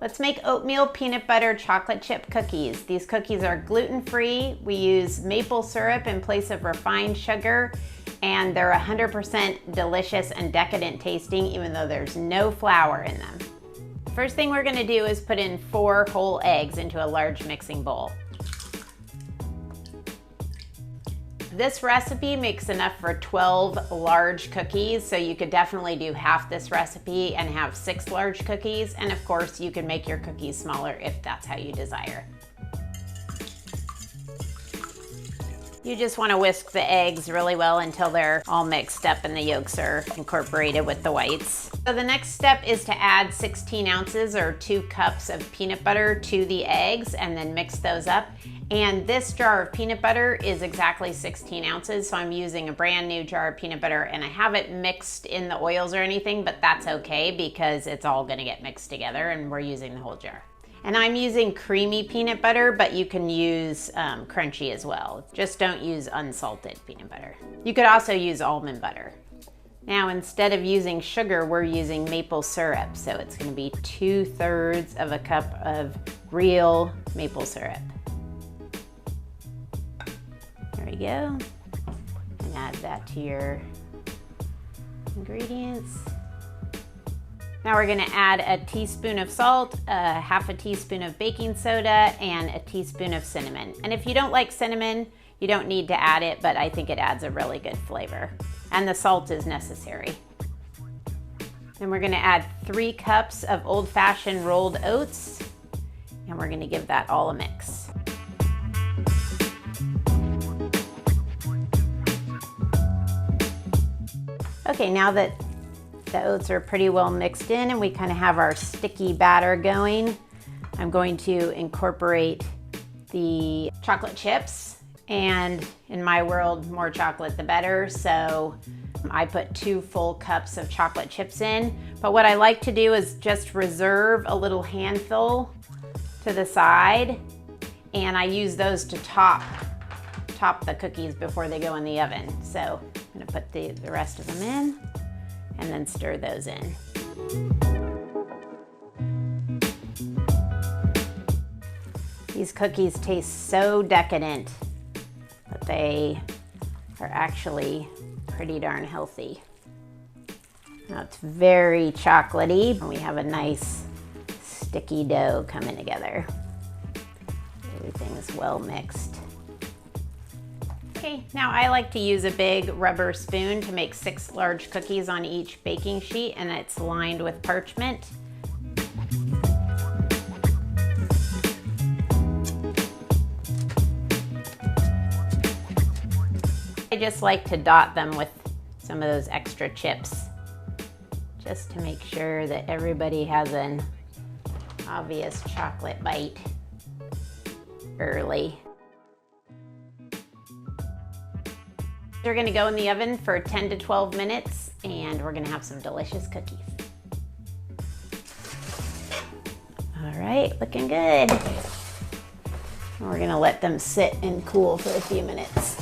Let's make oatmeal peanut butter chocolate chip cookies. These cookies are gluten-free. We use maple syrup in place of refined sugar, and they're 100% delicious and decadent tasting, even though there's no flour in them. First thing we're gonna do is put in 4 whole eggs into a large mixing bowl. This recipe makes enough for 12 large cookies, so you could definitely do half this recipe and have 6 large cookies, and of course you can make your cookies smaller if that's how you desire. You just want to whisk the eggs really well until they're all mixed up and the yolks are incorporated with the whites. So the next step is to add 16 ounces or 2 cups of peanut butter to the eggs and then mix those up. And this jar of peanut butter is exactly 16 ounces, so I'm using a brand new jar of peanut butter, and I haven't mixed in the oils or anything, but that's okay because it's all gonna get mixed together and we're using the whole jar. And I'm using creamy peanut butter, but you can use crunchy as well. Just don't use unsalted peanut butter. You could also use almond butter. Now, instead of using sugar, we're using maple syrup. So it's gonna be 2/3 of a cup of real maple syrup. There we go. And add that to your ingredients. Now we're gonna add a teaspoon of salt, half a teaspoon of baking soda, and a teaspoon of cinnamon. And if you don't like cinnamon, you don't need to add it, but I think it adds a really good flavor. And the salt is necessary. Then we're gonna add 3 cups of old-fashioned rolled oats, and we're gonna give that all a mix. Okay, now that the oats are pretty well mixed in and we kind of have our sticky batter going, I'm going to incorporate the chocolate chips. And in my world, more chocolate the better. So I put 2 full cups of chocolate chips in. But what I like to do is just reserve a little handful to the side. And I use those to top the cookies before they go in the oven. So I'm gonna put the rest of them in and then stir those in. These cookies taste so decadent, but they are actually pretty darn healthy. Now it's very chocolatey, and we have a nice sticky dough coming together. Everything is well mixed. Okay, now I like to use a big rubber spoon to make 6 large cookies on each baking sheet, and it's lined with parchment. I just like to dot them with some of those extra chips, just to make sure that everybody has an obvious chocolate bite early. They're gonna go in the oven for 10 to 12 minutes, and we're gonna have some delicious cookies. All right, looking good. And we're gonna let them sit and cool for a few minutes.